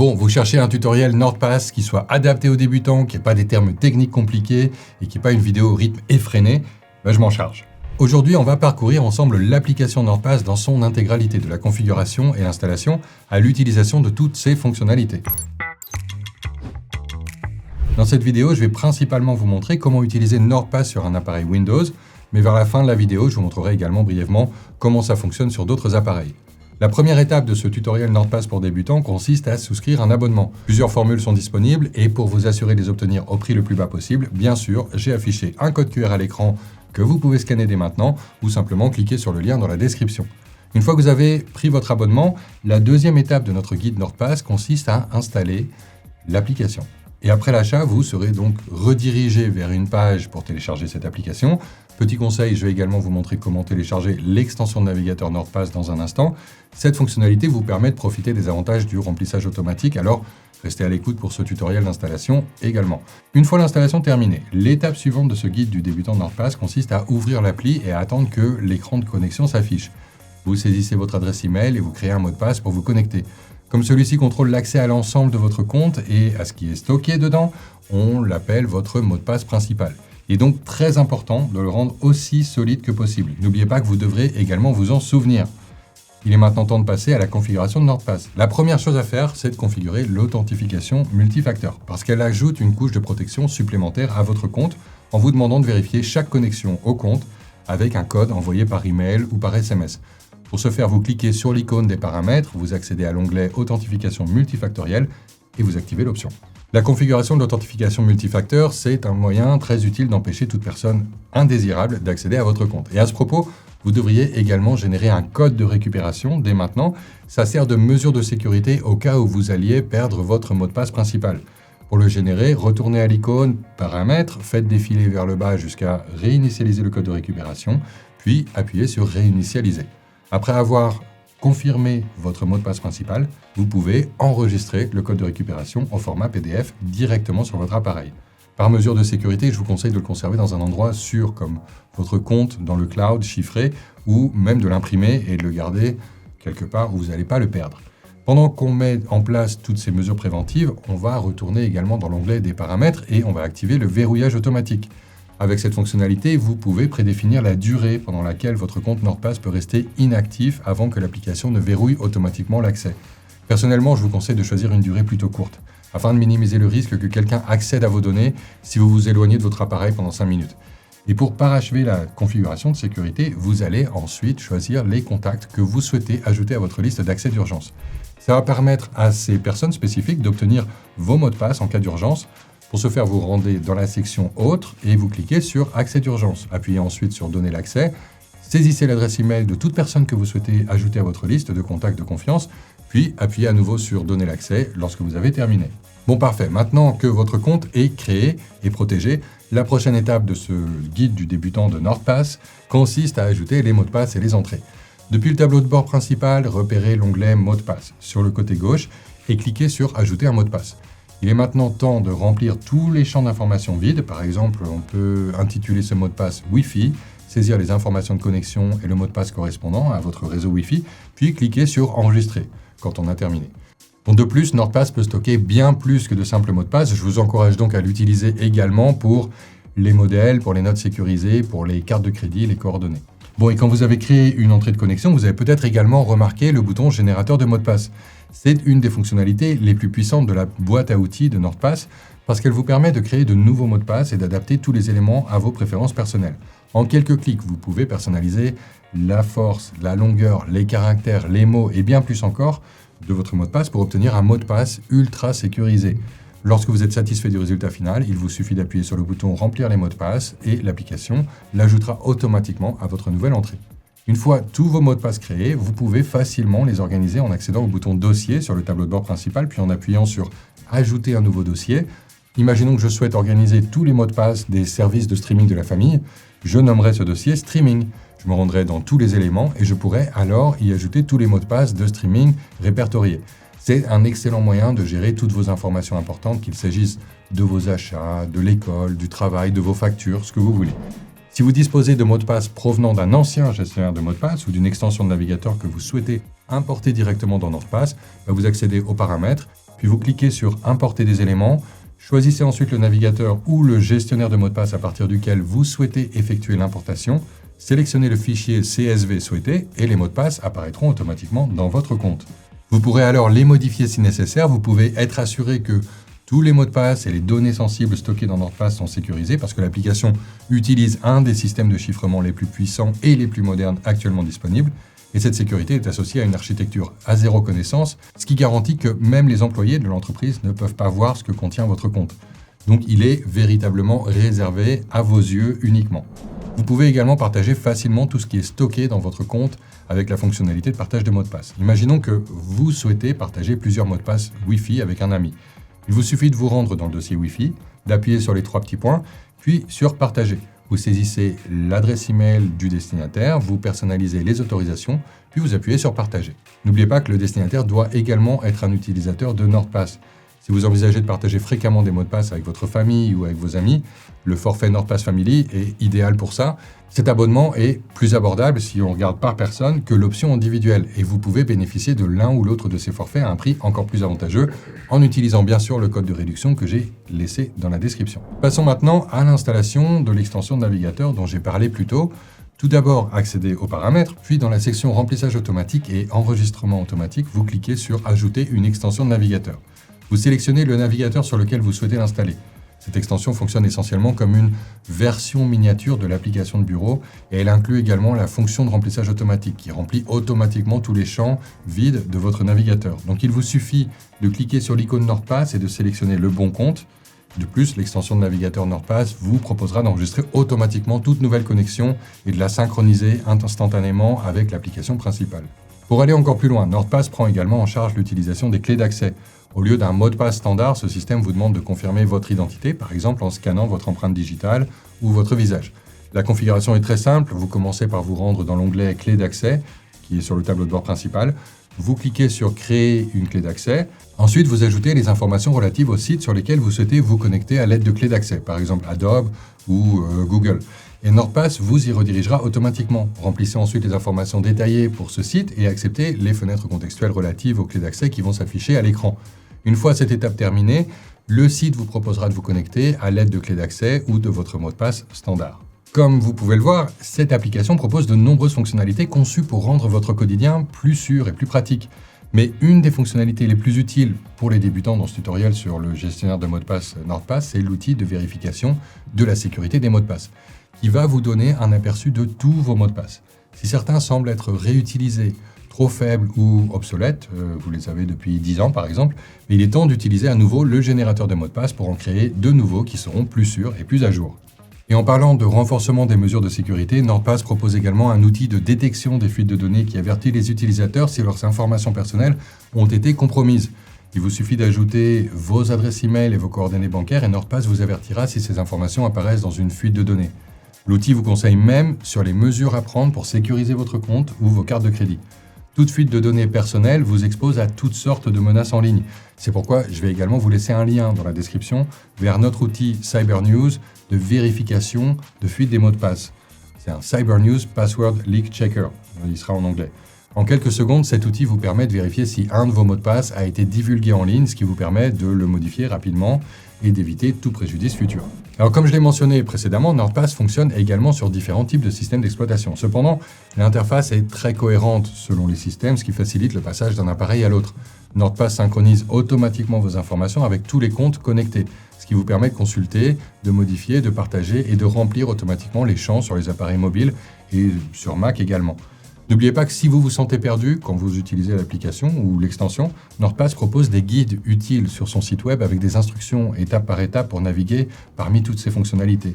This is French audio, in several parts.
Bon, vous cherchez un tutoriel NordPass qui soit adapté aux débutants, qui n'ait pas des termes techniques compliqués et qui n'ait pas une vidéo au rythme effréné, je m'en charge. Aujourd'hui, on va parcourir ensemble l'application NordPass dans son intégralité, de la configuration et l'installation à l'utilisation de toutes ses fonctionnalités. Dans cette vidéo, je vais principalement vous montrer comment utiliser NordPass sur un appareil Windows, mais vers la fin de la vidéo, je vous montrerai également brièvement comment ça fonctionne sur d'autres appareils. La première étape de ce tutoriel NordPass pour débutants consiste à souscrire un abonnement. Plusieurs formules sont disponibles et pour vous assurer de les obtenir au prix le plus bas possible, bien sûr, j'ai affiché un code QR à l'écran que vous pouvez scanner dès maintenant ou simplement cliquer sur le lien dans la description. Une fois que vous avez pris votre abonnement, la deuxième étape de notre guide NordPass consiste à installer l'application. Et après l'achat, vous serez donc redirigé vers une page pour télécharger cette application. Petit conseil, je vais également vous montrer comment télécharger l'extension de navigateur NordPass dans un instant. Cette fonctionnalité vous permet de profiter des avantages du remplissage automatique, alors restez à l'écoute pour ce tutoriel d'installation également. Une fois l'installation terminée, l'étape suivante de ce guide du débutant NordPass consiste à ouvrir l'appli et à attendre que l'écran de connexion s'affiche. Vous saisissez votre adresse email et vous créez un mot de passe pour vous connecter. Comme celui-ci contrôle l'accès à l'ensemble de votre compte et à ce qui est stocké dedans, on l'appelle votre mot de passe principal. Il est donc très important de le rendre aussi solide que possible. N'oubliez pas que vous devrez également vous en souvenir. Il est maintenant temps de passer à la configuration de NordPass. La première chose à faire, c'est de configurer l'authentification multifacteur, parce qu'elle ajoute une couche de protection supplémentaire à votre compte en vous demandant de vérifier chaque connexion au compte avec un code envoyé par email ou par SMS. Pour ce faire, vous cliquez sur l'icône des paramètres, vous accédez à l'onglet Authentification multifactorielle et vous activez l'option. La configuration de l'authentification multifacteur, c'est un moyen très utile d'empêcher toute personne indésirable d'accéder à votre compte. Et à ce propos, vous devriez également générer un code de récupération dès maintenant. Ça sert de mesure de sécurité au cas où vous alliez perdre votre mot de passe principal. Pour le générer, retournez à l'icône Paramètres, faites défiler vers le bas jusqu'à réinitialiser le code de récupération, puis appuyez sur Réinitialiser. Après avoir confirmé votre mot de passe principal, vous pouvez enregistrer le code de récupération au format PDF directement sur votre appareil. Par mesure de sécurité, je vous conseille de le conserver dans un endroit sûr, comme votre compte dans le cloud chiffré, ou même de l'imprimer et de le garder quelque part où vous n'allez pas le perdre. Pendant qu'on met en place toutes ces mesures préventives, on va retourner également dans l'onglet des paramètres et on va activer le verrouillage automatique. Avec cette fonctionnalité, vous pouvez prédéfinir la durée pendant laquelle votre compte NordPass peut rester inactif avant que l'application ne verrouille automatiquement l'accès. Personnellement, je vous conseille de choisir une durée plutôt courte, afin de minimiser le risque que quelqu'un accède à vos données si vous vous éloignez de votre appareil pendant 5 minutes. Et pour parachever la configuration de sécurité, vous allez ensuite choisir les contacts que vous souhaitez ajouter à votre liste d'accès d'urgence. Ça va permettre à ces personnes spécifiques d'obtenir vos mots de passe en cas d'urgence. Pour ce faire, vous rendez dans la section Autres et vous cliquez sur Accès d'urgence. Appuyez ensuite sur Donner l'accès. Saisissez l'adresse email de toute personne que vous souhaitez ajouter à votre liste de contacts de confiance, puis appuyez à nouveau sur Donner l'accès lorsque vous avez terminé. Bon, parfait. Maintenant que votre compte est créé et protégé, la prochaine étape de ce guide du débutant de NordPass consiste à ajouter les mots de passe et les entrées. Depuis le tableau de bord principal, repérez l'onglet Mots de passe sur le côté gauche et cliquez sur Ajouter un mot de passe. Il est maintenant temps de remplir tous les champs d'informations vides. Par exemple, on peut intituler ce mot de passe Wi-Fi, saisir les informations de connexion et le mot de passe correspondant à votre réseau Wi-Fi, puis cliquer sur Enregistrer quand on a terminé. Bon, de plus, NordPass peut stocker bien plus que de simples mots de passe. Je vous encourage donc à l'utiliser également pour les modèles, pour les notes sécurisées, pour les cartes de crédit, les coordonnées. Bon, et quand vous avez créé une entrée de connexion, vous avez peut-être également remarqué le bouton Générateur de mots de passe. C'est une des fonctionnalités les plus puissantes de la boîte à outils de NordPass parce qu'elle vous permet de créer de nouveaux mots de passe et d'adapter tous les éléments à vos préférences personnelles. En quelques clics, vous pouvez personnaliser la force, la longueur, les caractères, les mots et bien plus encore de votre mot de passe pour obtenir un mot de passe ultra sécurisé. Lorsque vous êtes satisfait du résultat final, il vous suffit d'appuyer sur le bouton Remplir les mots de passe et l'application l'ajoutera automatiquement à votre nouvelle entrée. Une fois tous vos mots de passe créés, vous pouvez facilement les organiser en accédant au bouton Dossier sur le tableau de bord principal, puis en appuyant sur Ajouter un nouveau dossier. Imaginons que je souhaite organiser tous les mots de passe des services de streaming de la famille. Je nommerai ce dossier Streaming. Je me rendrai dans tous les éléments et je pourrai alors y ajouter tous les mots de passe de streaming répertoriés. C'est un excellent moyen de gérer toutes vos informations importantes, qu'il s'agisse de vos achats, de l'école, du travail, de vos factures, ce que vous voulez. Si vous disposez de mots de passe provenant d'un ancien gestionnaire de mots de passe ou d'une extension de navigateur que vous souhaitez importer directement dans NordPass, vous accédez aux paramètres, puis vous cliquez sur « Importer des éléments », choisissez ensuite le navigateur ou le gestionnaire de mots de passe à partir duquel vous souhaitez effectuer l'importation, sélectionnez le fichier CSV souhaité et les mots de passe apparaîtront automatiquement dans votre compte. Vous pourrez alors les modifier si nécessaire, vous pouvez être assuré que tous les mots de passe et les données sensibles stockées dans NordPass sont sécurisés parce que l'application utilise un des systèmes de chiffrement les plus puissants et les plus modernes actuellement disponibles. Et cette sécurité est associée à une architecture à zéro connaissance, ce qui garantit que même les employés de l'entreprise ne peuvent pas voir ce que contient votre compte. Donc il est véritablement réservé à vos yeux uniquement. Vous pouvez également partager facilement tout ce qui est stocké dans votre compte avec la fonctionnalité de partage de mots de passe. Imaginons que vous souhaitez partager plusieurs mots de passe Wi-Fi avec un ami. Il vous suffit de vous rendre dans le dossier Wi-Fi, d'appuyer sur les 3 petits points, puis sur Partager. Vous saisissez l'adresse email du destinataire, vous personnalisez les autorisations, puis vous appuyez sur Partager. N'oubliez pas que le destinataire doit également être un utilisateur de NordPass. Si vous envisagez de partager fréquemment des mots de passe avec votre famille ou avec vos amis, le forfait NordPass Family est idéal pour ça. Cet abonnement est plus abordable si on regarde par personne que l'option individuelle et vous pouvez bénéficier de l'un ou l'autre de ces forfaits à un prix encore plus avantageux en utilisant bien sûr le code de réduction que j'ai laissé dans la description. Passons maintenant à l'installation de l'extension de navigateur dont j'ai parlé plus tôt. Tout d'abord, accédez aux paramètres, puis dans la section remplissage automatique et enregistrement automatique, vous cliquez sur ajouter une extension de navigateur. Vous sélectionnez le navigateur sur lequel vous souhaitez l'installer. Cette extension fonctionne essentiellement comme une version miniature de l'application de bureau et elle inclut également la fonction de remplissage automatique qui remplit automatiquement tous les champs vides de votre navigateur. Donc il vous suffit de cliquer sur l'icône NordPass et de sélectionner le bon compte. De plus, l'extension de navigateur NordPass vous proposera d'enregistrer automatiquement toute nouvelle connexion et de la synchroniser instantanément avec l'application principale. Pour aller encore plus loin, NordPass prend également en charge l'utilisation des clés d'accès. Au lieu d'un mot de passe standard, ce système vous demande de confirmer votre identité, par exemple en scannant votre empreinte digitale ou votre visage. La configuration est très simple, vous commencez par vous rendre dans l'onglet Clés d'accès, qui est sur le tableau de bord principal. Vous cliquez sur Créer une clé d'accès. Ensuite, vous ajoutez les informations relatives aux sites sur lesquels vous souhaitez vous connecter à l'aide de clés d'accès, par exemple Adobe ou Google. Et NordPass vous y redirigera automatiquement. Remplissez ensuite les informations détaillées pour ce site et acceptez les fenêtres contextuelles relatives aux clés d'accès qui vont s'afficher à l'écran. Une fois cette étape terminée, le site vous proposera de vous connecter à l'aide de clés d'accès ou de votre mot de passe standard. Comme vous pouvez le voir, cette application propose de nombreuses fonctionnalités conçues pour rendre votre quotidien plus sûr et plus pratique. Mais une des fonctionnalités les plus utiles pour les débutants dans ce tutoriel sur le gestionnaire de mots de passe NordPass, c'est l'outil de vérification de la sécurité des mots de passe, qui va vous donner un aperçu de tous vos mots de passe. Si certains semblent être réutilisés, trop faibles ou obsolètes, vous les avez depuis 10 ans par exemple, mais il est temps d'utiliser à nouveau le générateur de mots de passe pour en créer de nouveaux qui seront plus sûrs et plus à jour. Et en parlant de renforcement des mesures de sécurité, NordPass propose également un outil de détection des fuites de données qui avertit les utilisateurs si leurs informations personnelles ont été compromises. Il vous suffit d'ajouter vos adresses e-mail et vos coordonnées bancaires et NordPass vous avertira si ces informations apparaissent dans une fuite de données. L'outil vous conseille même sur les mesures à prendre pour sécuriser votre compte ou vos cartes de crédit. Toute fuite de données personnelles vous expose à toutes sortes de menaces en ligne. C'est pourquoi je vais également vous laisser un lien dans la description vers notre outil CyberNews de vérification de fuite des mots de passe. C'est un CyberNews Password Leak Checker, il sera en anglais. En quelques secondes, cet outil vous permet de vérifier si un de vos mots de passe a été divulgué en ligne, ce qui vous permet de le modifier rapidement et d'éviter tout préjudice futur. Alors comme je l'ai mentionné précédemment, NordPass fonctionne également sur différents types de systèmes d'exploitation. Cependant, l'interface est très cohérente selon les systèmes, ce qui facilite le passage d'un appareil à l'autre. NordPass synchronise automatiquement vos informations avec tous les comptes connectés, ce qui vous permet de consulter, de modifier, de partager et de remplir automatiquement les champs sur les appareils mobiles et sur Mac également. N'oubliez pas que si vous vous sentez perdu quand vous utilisez l'application ou l'extension, NordPass propose des guides utiles sur son site web avec des instructions étape par étape pour naviguer parmi toutes ces fonctionnalités.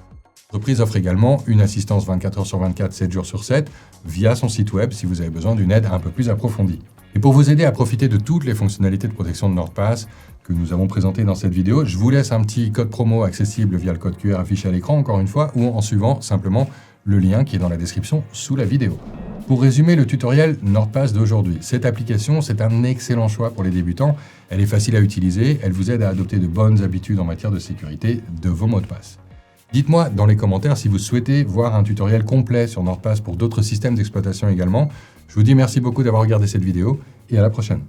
L'entreprise offre également une assistance 24 heures sur 24, 7 jours sur 7 via son site web si vous avez besoin d'une aide un peu plus approfondie. Et pour vous aider à profiter de toutes les fonctionnalités de protection de NordPass que nous avons présentées dans cette vidéo, je vous laisse un petit code promo accessible via le code QR affiché à l'écran encore une fois ou en suivant simplement le lien qui est dans la description sous la vidéo. Pour résumer le tutoriel NordPass d'aujourd'hui, cette application, c'est un excellent choix pour les débutants. Elle est facile à utiliser, elle vous aide à adopter de bonnes habitudes en matière de sécurité de vos mots de passe. Dites-moi dans les commentaires si vous souhaitez voir un tutoriel complet sur NordPass pour d'autres systèmes d'exploitation également. Je vous dis merci beaucoup d'avoir regardé cette vidéo et à la prochaine.